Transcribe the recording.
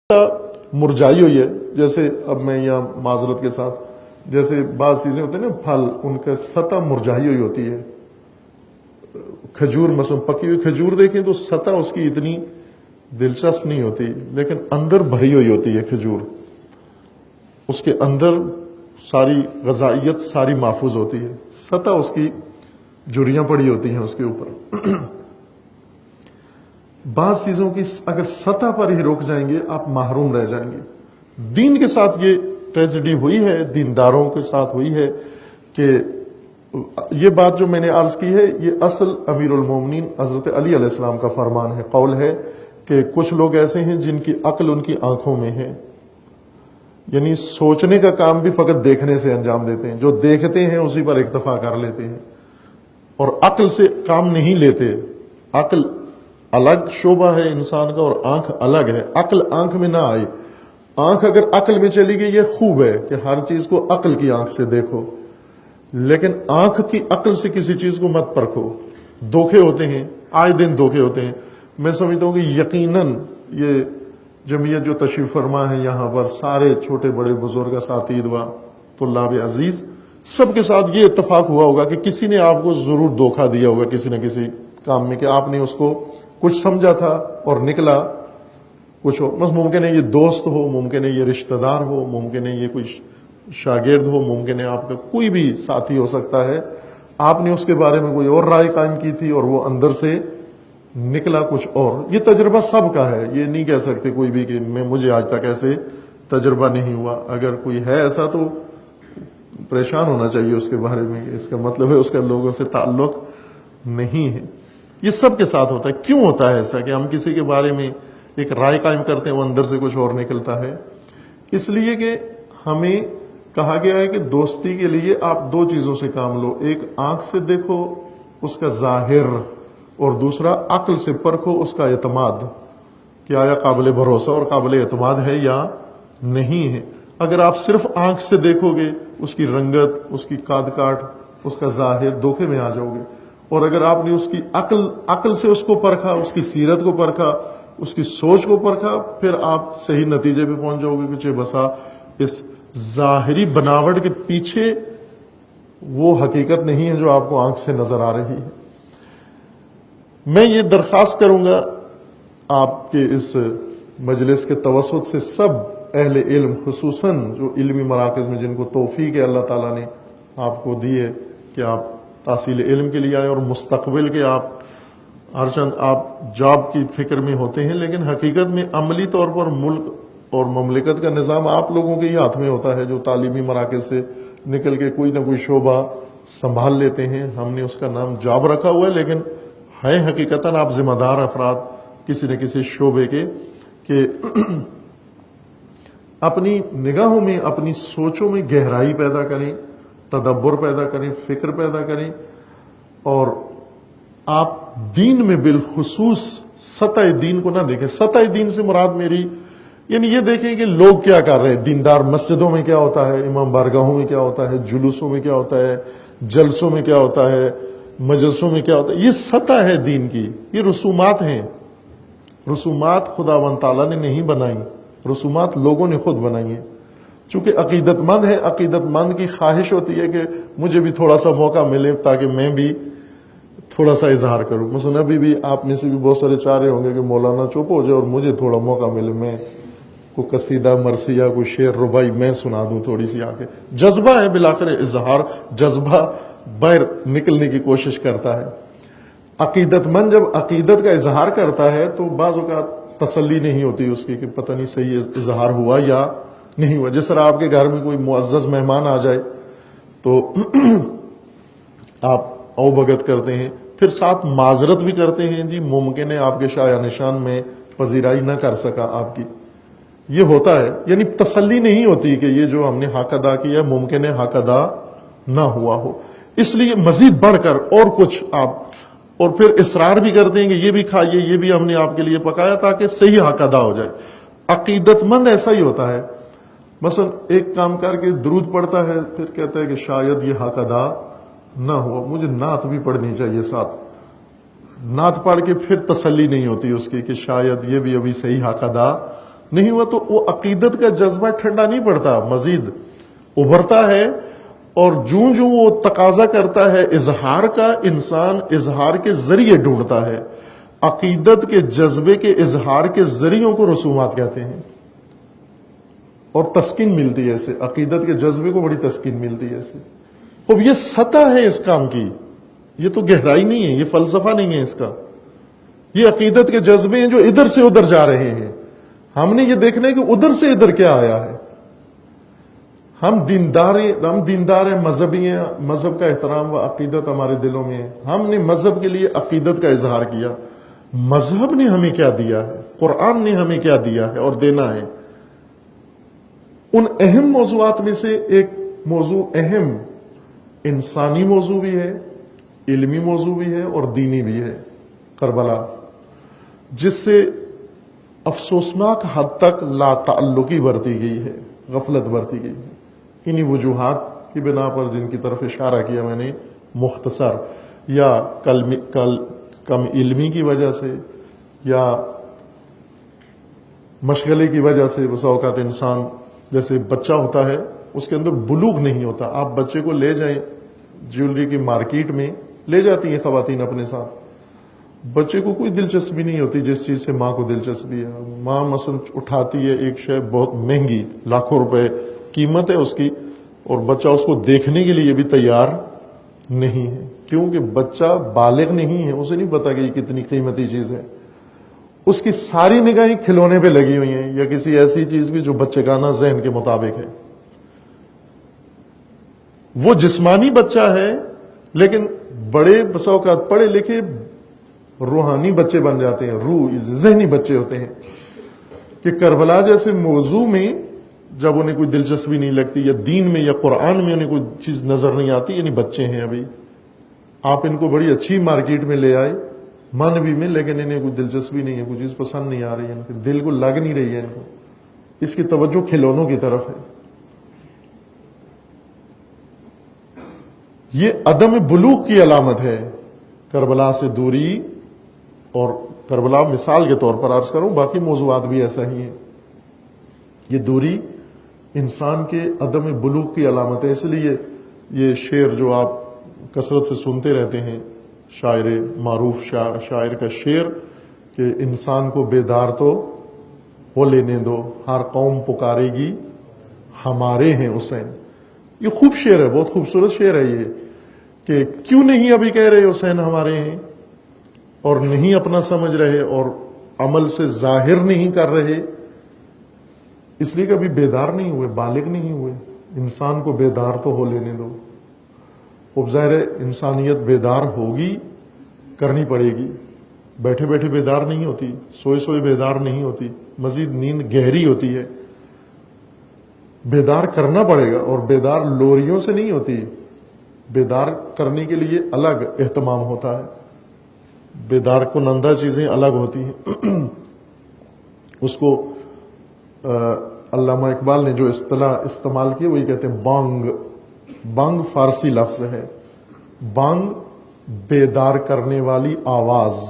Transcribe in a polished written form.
مرجائی ہوئی ہے. جیسے اب میں یہاں معذرت کے ساتھ جیسے بعض چیزیں ہوتی ہیں نا پھل ان کا سطح مرجائی ہوئی ہوتی ہے. کھجور مثلا پکی ہوئی کھجور دیکھیں تو سطح اس کی اتنی دلچسپ نہیں ہوتی لیکن اندر بھری ہوئی ہوتی ہے کھجور. اس کے اندر ساری غذائیت ساری محفوظ ہوتی ہے. سطح اس کی جھریاں پڑی ہوتی ہیں اس کے اوپر. بعض چیزوں کی اگر سطح پر ہی رک جائیں گے آپ محروم رہ جائیں گے. دین کے ساتھ یہ ٹریجڈی ہوئی ہے, دینداروں کے ساتھ ہوئی ہے کہ یہ بات جو میں نے عرض کی ہے یہ اصل امیر المومنین حضرت علی علیہ السلام کا فرمان ہے, قول ہے کہ کچھ لوگ ایسے ہیں جن کی عقل ان کی آنکھوں میں ہے. یعنی سوچنے کا کام بھی فقط دیکھنے سے انجام دیتے ہیں, جو دیکھتے ہیں اسی پر اکتفا کر لیتے ہیں اور عقل سے کام نہیں لیتے. عقل الگ شعبہ ہے انسان کا اور آنکھ الگ ہے. عقل آنکھ میں نہ آئے. آنکھ اگر عقل میں چلی گئی یہ خوب ہے کہ ہر چیز کو عقل کی آنکھ سے دیکھو, لیکن آنکھ کی عقل سے کسی چیز کو مت پرکھو. دھوکے ہوتے ہیں, آئے دن دھوکے ہوتے ہیں. میں سمجھتا ہوں کہ یقیناً یہ جمعیت جو تشریف فرما ہے یہاں پر سارے چھوٹے بڑے بزرگ اساتید و طلاب عزیز سب کے ساتھ یہ اتفاق ہوا ہوگا کہ کسی نے آپ کو ضرور دھوکہ دیا ہوگا کسی نہ کسی کام میں کہ آپ نے اس کو کچھ سمجھا تھا اور نکلا کچھ ہو. بس ممکن ہے یہ دوست ہو, ممکن ہے یہ رشتہ دار ہو, ممکن ہے یہ کوئی شاگرد ہو, ممکن ہے آپ کا کوئی بھی ساتھی ہو سکتا ہے. آپ نے اس کے بارے میں کوئی اور رائے قائم کی تھی اور وہ اندر سے نکلا کچھ اور. یہ تجربہ سب کا ہے, یہ نہیں کہہ سکتے کوئی بھی کہ مجھے آج تک ایسے تجربہ نہیں ہوا. اگر کوئی ہے ایسا تو پریشان ہونا چاہیے اس کے بارے میں, اس کا مطلب ہے اس کا لوگوں سے تعلق نہیں ہے. یہ سب کے ساتھ ہوتا ہے. کیوں ہوتا ہے ایسا کہ ہم کسی کے بارے میں ایک رائے قائم کرتے ہیں وہ اندر سے کچھ اور نکلتا ہے؟ اس لیے کہ ہمیں کہا گیا ہے کہ دوستی کے لیے آپ دو چیزوں سے کام لو. ایک آنکھ سے دیکھو اس کا ظاہر, اور دوسرا عقل سے پرکھو اس کا اعتماد کہ آیا قابل بھروسہ اور قابل اعتماد ہے یا نہیں ہے. اگر آپ صرف آنکھ سے دیکھو گے اس کی رنگت, اس کی کاد کاٹ, اس کا ظاہر, دھوکے میں آ جاؤ گے. اور اگر آپ نے اس کی عقل سے اس کو پرکھا, اس کی سیرت کو پرکھا, اس کی سوچ کو پرکھا, پھر آپ صحیح نتیجے پہ پہنچ جاؤ گے کہ بسا اس ظاہری بناوٹ کے پیچھے وہ حقیقت نہیں ہے جو آپ کو آنکھ سے نظر آ رہی ہے. میں یہ درخواست کروں گا آپ کے اس مجلس کے توسط سے سب اہل علم, خصوصاً جو علمی مراکز میں جن کو توفیق ہے اللہ تعالیٰ نے آپ کو دی ہے کہ آپ تحصیل علم کے لیے آئے اور مستقبل کے آپ ہر چند آپ جاب کی فکر میں ہوتے ہیں, لیکن حقیقت میں عملی طور پر ملک اور مملکت کا نظام آپ لوگوں کے ہی ہاتھ میں ہوتا ہے جو تعلیمی مراکز سے نکل کے کوئی نہ کوئی شعبہ سنبھال لیتے ہیں. ہم نے اس کا نام جاب رکھا ہوا ہے لیکن ہے حقیقتاً آپ ذمہ دار افراد کسی نہ کسی شعبے کے کہ اپنی نگاہوں میں اپنی سوچوں میں گہرائی پیدا کریں, تدبر پیدا کریں, فکر پیدا کریں, اور آپ دین میں بالخصوص سطح دین کو نہ دیکھیں. سطح دین سے مراد میری یعنی یہ دیکھیں کہ لوگ کیا کر رہے ہیں. دیندار مسجدوں میں کیا ہوتا ہے, امام بارگاہوں میں کیا ہوتا ہے, جلوسوں میں کیا ہوتا ہے, جلسوں میں کیا ہوتا ہے, مجلسوں میں کیا ہوتا ہے. یہ سطح ہے دین کی, یہ رسومات ہیں. رسومات خداوند تعالیٰ نے نہیں بنائی, رسومات لوگوں نے خود بنائی ہیں. چونکہ عقیدت مند ہے, عقیدت مند کی خواہش ہوتی ہے کہ مجھے بھی تھوڑا سا موقع ملے تاکہ میں بھی تھوڑا سا اظہار کروں. مثلا ابھی بھی آپ میں سے بھی بہت سارے چاہ رہے ہوں گے کہ مولانا چپ ہو جائے اور مجھے تھوڑا موقع ملے, میں کوئی قصیدہ مرثیہ کوئی شعر ربائی میں سنا دوں تھوڑی سی. آ کے جذبہ ہے بالآخر اظہار, جذبہ باہر نکلنے کی کوشش کرتا ہے. عقیدت مند جب عقیدت کا اظہار کرتا ہے تو بعض اوقات تسلی نہیں ہوتی اس کی کہ پتہ نہیں صحیح اظہار ہوا یا نہیں ہوا. جس طرح آپ کے گھر میں کوئی معزز مہمان آ جائے تو آپ او بھگت کرتے ہیں, پھر ساتھ معذرت بھی کرتے ہیں, جی ممکن ہے آپ کے شایع نشان میں پذیرائی نہ کر سکا آپ کی. یہ ہوتا ہے, یعنی تسلی نہیں ہوتی کہ یہ جو ہم نے حق ادا کیا ممکن ہے حق ادا نہ ہوا ہو. اس لیے مزید بڑھ کر اور کچھ آپ, اور پھر اصرار بھی کرتے ہیں کہ یہ بھی کھائیے, یہ بھی ہم نے آپ کے لیے پکایا تاکہ صحیح حق ادا ہو جائے. عقیدت مند ایسا ہی ہوتا ہے. مثلا ایک کام کر کے درود پڑھتا ہے, پھر کہتا ہے کہ شاید یہ حق ادا نہ ہوا, مجھے نعت بھی پڑھنی چاہیے ساتھ. نعت پڑھ کے پھر تسلی نہیں ہوتی اس کی کہ شاید یہ بھی ابھی صحیح حق ادا نہیں ہوا تو وہ عقیدت کا جذبہ ٹھنڈا نہیں پڑتا، مزید ابھرتا ہے، اور جوں جوں وہ تقاضا کرتا ہے اظہار کا، انسان اظہار کے ذریعے ڈھونڈتا ہے۔ عقیدت کے جذبے کے اظہار کے ذریعوں کو رسومات کہتے ہیں، اور تسکین ملتی ہے اسے، عقیدت کے جذبے کو بڑی تسکین ملتی ہے اسے۔ اب یہ سطح ہے اس کام کی، یہ تو گہرائی نہیں ہے، یہ فلسفہ نہیں ہے اس کا، یہ عقیدت کے جذبے ہیں جو ادھر سے ادھر جا رہے ہیں۔ ہم نے یہ دیکھنا ہے کہ ادھر سے ادھر کیا آیا ہے۔ ہم دیندار ہیں، مذہبی ہیں، مذہب کا احترام و عقیدت ہمارے دلوں میں ہے، ہم نے مذہب کے لیے عقیدت کا اظہار کیا۔ مذہب نے ہمیں کیا دیا ہے، قرآن نے ہمیں کیا دیا ہے اور دینا ہے۔ ان اہم موضوعات میں سے ایک موضوع اہم انسانی موضوع بھی ہے، علمی موضوع بھی ہے اور دینی بھی ہے، کربلا، جس سے افسوسناک حد تک لا تعلقی برتی گئی ہے، غفلت برتی گئی ہے، انہی وجوہات کی بنا پر جن کی طرف اشارہ کیا میں نے مختصر، یا کم علمی کی وجہ سے، یا مشغلے کی وجہ سے۔ بسا اوقات انسان جیسے بچہ ہوتا ہے، اس کے اندر بلوغ نہیں ہوتا۔ آپ بچے کو لے جائیں جیولری کی مارکیٹ میں، لے جاتی ہیں خواتین اپنے ساتھ، بچے کو کوئی دلچسپی نہیں ہوتی جس چیز سے ماں کو دلچسپی ہے۔ ماں مثلا اٹھاتی ہے ایک شے بہت مہنگی، لاکھوں روپے قیمت ہے اس کی، اور بچہ اس کو دیکھنے کے لیے بھی تیار نہیں ہے، کیونکہ بچہ بالغ نہیں ہے، اسے نہیں پتا کہ یہ کتنی قیمتی چیز ہے۔ اس کی ساری نگاہیں کھلونے پہ لگی ہوئی ہیں، یا کسی ایسی چیز بھی جو بچگانہ ذہن کے مطابق ہے۔ وہ جسمانی بچہ ہے، لیکن بڑے بسا اوقات پڑھے لکھے روحانی بچے بن جاتے ہیں، ذہنی بچے ہوتے ہیں، کہ کربلا جیسے موضوع میں جب انہیں کوئی دلچسپی نہیں لگتی، یا دین میں یا قرآن میں انہیں کوئی چیز نظر نہیں آتی، یعنی بچے ہیں ابھی، آپ ان کو بڑی اچھی مارکیٹ میں لے آئے مانوی میں، لیکن انہیں کوئی دلچسپی نہیں ہے، کوئی چیز پسند نہیں آ رہی ہے، ان کے دل کو لگ نہیں رہی ہے، ان کو اس کی توجہ کھلونوں کی طرف ہے۔ یہ عدم بلوغ کی علامت ہے، کربلا سے دوری، اور کربلا مثال کے طور پر عرض کروں، باقی موضوعات بھی ایسا ہی ہیں۔ یہ دوری انسان کے عدم بلوغ کی علامت ہے۔ اس لیے یہ شعر جو آپ کثرت سے سنتے رہتے ہیں، شاعر معروف شاعر کا شعر، کہ انسان کو بیدار تو ہو لینے دو، ہر قوم پکارے گی ہمارے ہیں حسین۔ یہ خوب شعر ہے، بہت خوبصورت شعر ہے یہ، کہ کیوں نہیں ابھی کہہ رہے حسین ہمارے ہیں، اور نہیں اپنا سمجھ رہے اور عمل سے ظاہر نہیں کر رہے، اس لیے کہ ابھی بیدار نہیں ہوئے، بالغ نہیں ہوئے۔ انسان کو بیدار تو ہو لینے دو۔ اب ظاہر ہے انسانیت بیدار ہوگی، کرنی پڑے گی، بیٹھے بیٹھے بیدار نہیں ہوتی، سوئے سوئے بیدار نہیں ہوتی، مزید نیند گہری ہوتی ہے، بیدار کرنا پڑے گا، اور بیدار لوریوں سے نہیں ہوتی، بیدار کرنے کے لیے الگ اہتمام ہوتا ہے، بیدار کنندہ چیزیں الگ ہوتی ہیں۔ اس کو علامہ اقبال نے جو اصطلاح استعمال کی وہی کہتے ہیں بانگ۔ بانگ فارسی لفظ ہے، بانگ بیدار کرنے والی آواز۔